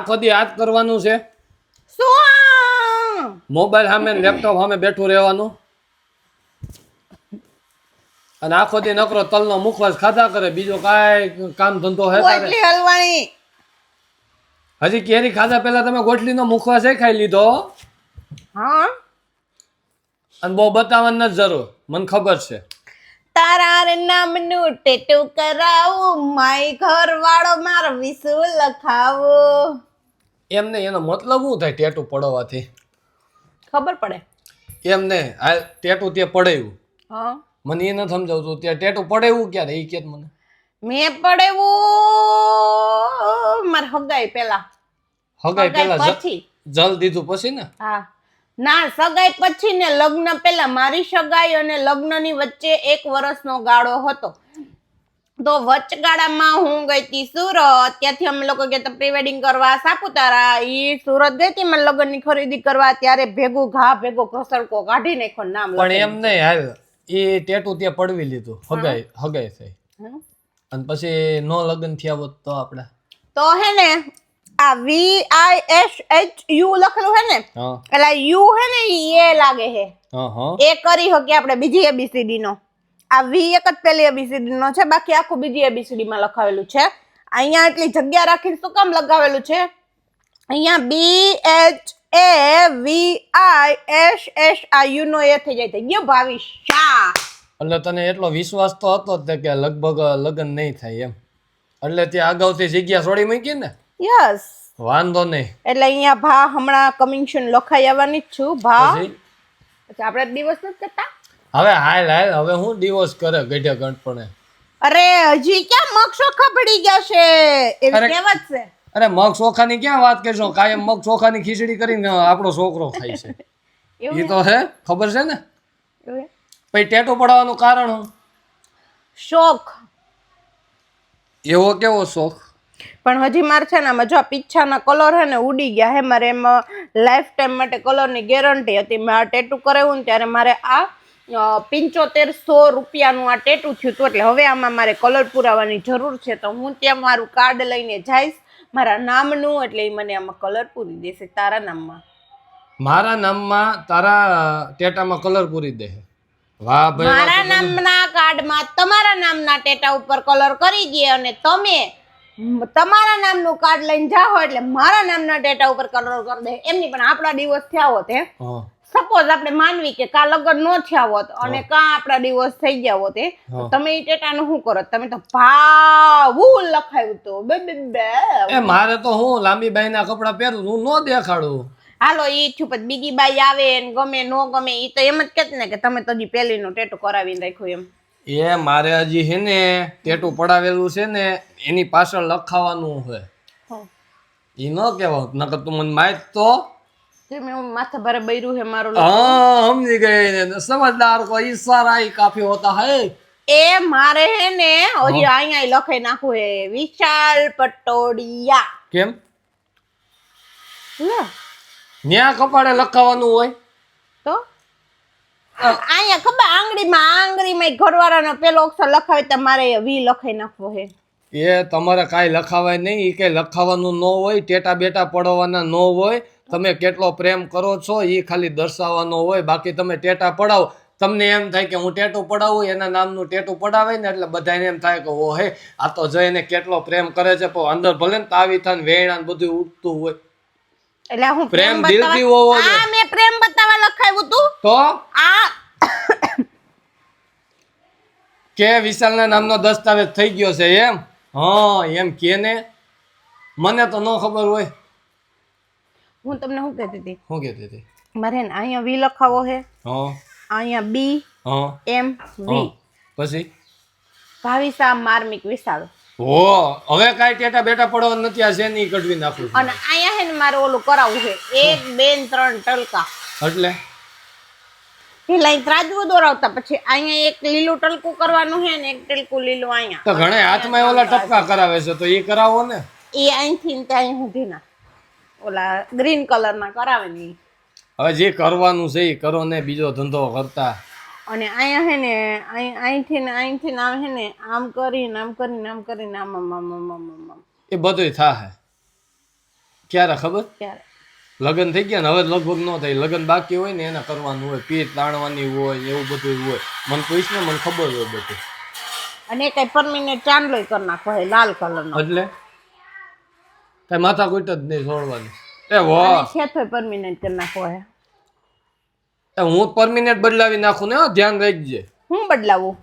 આખો દી યાદ કરવાનું છે, શું મોબાઈલ સામે લેપટોપ સામે બેઠું રહેવાનું અને આખો દી નકરો તલનો મુખવાસ ખાધા કરે, બીજો કાંઈ કામ ધંધો હે તારે? એટલી હલવાણી હજી કેરી ખાધા પહેલા તમે ગોટલીનો મુખવાસ ખાઈ લીધો હા અને બહુ બતાવવાની નથી જરૂર, મને ખબર છે. તારા નામનું ટેટુ કરાવું, માય ઘર વાળો મારો વિસુ લખાવો. એમ નહીં, એનો મતલબ શું થાય ટેટુ પડવાથી? ખબર પડે. એમ નહીં, આ ટેટુ તે પડાવ્યું, હા મને એ નથી સમજાવતું. ત્યાં ટેટુ પડાવ્યું ક્યારે એ કે મને? મેં પડેવું માર હગાઈ પેલા. હગાઈ પેલા પછી જલ દીધું પછી ને? હા ના, સગાઈ પછી ને લગ્ન પેલા. મારી સગાઈ અને લગ્નની વચ્ચે 1 વર્ષનો ગાળો હતો. તો વચગાળામાં હું ગઈ હતી સુરત. ત્યાંથી અમે લોકો ગયા હતા પ્રી વેડિંગ કરવા સાપુતારા. ઈ સુરત ગઈ હતી મારા લગ્નની ખરીદી કરવા, ત્યારે ભેગો ઘસડકો કાઢી નાખ્યો નામ. પણ એમ નહીં, હાલ એ ટેટુ ત્યાં પડવી લીધું, હગાઈ થઈ અને પછી નો લગ્ન થયા હોત તો આપણે તો હે ને આ VISHU લખેલું હે ને, એટલે યુ હે ને ઈ એ લાગે હે. એ કરી હકે આપણે બીજી ABCD નો. આ V એક જ પેલી ABCD નો છે, બાકી આખું બીજી ABCD માં લખાવેલું છે. અહીંયા એટલી જગ્યા રાખીને શું કામ લગાવેલું છે? અહીંયા BHAVISH આ યુ નો એ થઈ જાય, થઈ ગયો ભાવિશા. એટલે તને એટલો વિશ્વાસ તો હતો જ કે લગભગ લગ્ન નહીં થાય એમ, એટલે ત્યાં અગાઉથી જગ્યા છોડી મૂકી ને? યસ, વાંધો નહીં. એટલે અહીંયા ભા હમણાં કમિંગ સૂન લખાઈ આવવાની જ છું ભા. પછી આપણે દિવસ નથી કરતા હવે. હાલ હવે હું ડિવોર્સ કરે ગઢિયા ગણપણે? અરે હજી ક્યાં મગ ચોખા પડી ગયા છે, એવી કહેવત છે. અરે મગ ચોખાની ક્યાં વાત કરશો? કાયમ મગ ચોખાની ખીચડી કરીને આપણો છોકરો ખાય છે. એ તો હે, ખબર છે ને? પછી ટેટો પડવાનું કારણ હું? શોખ. એવો કેવો શોખ? પણ હજી મારે છે ને આમાં જો પીછાના કલર હે ને ઉડી ગયા હે. મારે એમાં લાઈફ ટાઈમ માટે કલરની ગેરંટી હતી. મેં આ ટેટુ કરાવ્યું ને ત્યારે મારે આ 7500 રૂપિયાનું આ ટેટુ થયું હતું. એટલે હવે આમાં મારે કલર પુરાવાની જરૂર છે. તો હું ત્યાં મારું કાર્ડ લઈને જઈશ મારા નામનું, એટલે એ મને આમાં કલર પૂરી દેશે. તારા નામમાં, મારા નામમાં તારા ટેટામાં કલર પૂરી દે? વાહ ભાઈ. મારા નામના કાર્ડમાં તમારા નામના ટેટા ઉપર કલર કરી દે અને તમે તમારા નામનું કાર્ડ લઈને જાઓ એટલે મારા નામના ટેટા ઉપર કલર કરી દે. એમની પણ આપણા ડિવોર્સ થયા હોત હે, સપોઝ આપણે માનવી કે કા લગ્ન ન થયા હોત અને કા આપણા ડિવોર્સ થઈ ગયા હોત, તમે એ ટેટાનું શું કરો? તમે તો ભાવું લખાયું તો એ મારે તો હું લાંબી બાઈ ના કપડા પહેરું, હું ન દેખાડું. હાલો ઈ છું, પછી બીજી બાઈ આવે ને ગમે નો ગમે ઈ તો એમ જ કેત ને કે તમે તો હજી પહેલીનું ટેટુ કરાવીને રાખ્યું એમ. એ મારે હજી હે ને ટેટુ પડાવેલું છે ને, એની પાછળ લખાવાનું છે. ઈ ન કહેવાય, નકર તું મને માહિત તો માથે ભારે બૈરું હે મારું. હા સમજી ગઈ ને, સમજદાર કો ઈશારા ही काफी होता है. એ મારે હે ને હજી અહીંયા લખાઈ નાખું હે વિશાલ પટોડિયા. કેમ? ન્યા કપાળે લખાવાનું હોય તો અહીંયા ખબર આંગળીમાં ઘરવાળાનો પેલો અક્ષર લખાવે, તમારે V લખાઈ નાખવો હે. એ તમારે કાંઈ લખાવાય નહીં, એ કઈ લખાવાનું ન હોય, ટેટા બેટા પડવાના ન હોય. તમે કેટલો પ્રેમ કરો છો એ ખાલી દર્શાવવાનો હોય. બાકી તમે ટેટા પડાવો, તમને એમ થાય કે હું ટેટુ પડાવું, એના નામનું ટેટુ પડાવે ને એટલે બધાને એમ થાય કે ઓ હે આ તો જઈને કેટલો પ્રેમ કરે છે, પણ અંદર ભલે ને તાવી થાય વેણા બધું ઉઠતું હોય. એટલે હું પ્રેમ દિલથી હોવો જોઈએ. આ મે પ્રેમ બતાવવા લખાવ્યું તું તો આ કે વિશાલના નામનો દસ્તાવેજ થઈ ગયો છે એમ? હા એમ કે ને, મને તો ન ખબર હોય. હું તમને શું કહેતી હતી? શું કહેતી હતી? મારે ને અહીંયા V લખાવો છે, અહીંયા B M V, પછી ભાવિશા માર્મિક વિશાલ. ઓ હવે કાઈ ટેટા બેટા પડવા નથી, આ શેની કઢવી નાખું. અને અહીંયા હે ને મારે ઓલું કરાવવું છે 1 2 3 ટલકા. એટલે પેલા ત્રાજવું દોરાવતા, પછી અહીંયા એક લીલું ટલકું કરવાનું છે ને એક ટલકું લીલું અહીંયા. તો ઘણે હાથમાં ઓલા ટપકા કરાવે છે, તો એ કરાવો ને. એ અહીંથી ને ત્યાં સુધી ના ઓલા ગ્રીન કલર ના કરાવે ને. હવે જે કરવાનું છે એ કરો ને, બીજો ધંધો કરતા. અને અહીંયા હે ને અહીંથી ને આમ હે ને આમ કરીને આમ કરીને આમ કરીને આમ એ બધું થાય. ક્યારે ખબર ત્યારે લગ્ન થઈ ગયા ને હવે લગભગ ન થાય લગ્ન બાકી હોય ને એને કરવાનું હોય પીઠ તાણવાની હોય એવું બધું હોય મને પૂછ ને મને ખબર હોય બધું અને કઈ પરમિનેન્ટ ચાંદલો કરી નાખો હે લાલ કલરનો એટલે કઈ માથા કુટ જ નહીં છોડવાની એ વાહ છે પરમિનેન્ટ કરી નાખો હે હું પરમિનેન્ટ બદલાવી નાખું ને હો, ધ્યાન રાખજે હું બદલાવું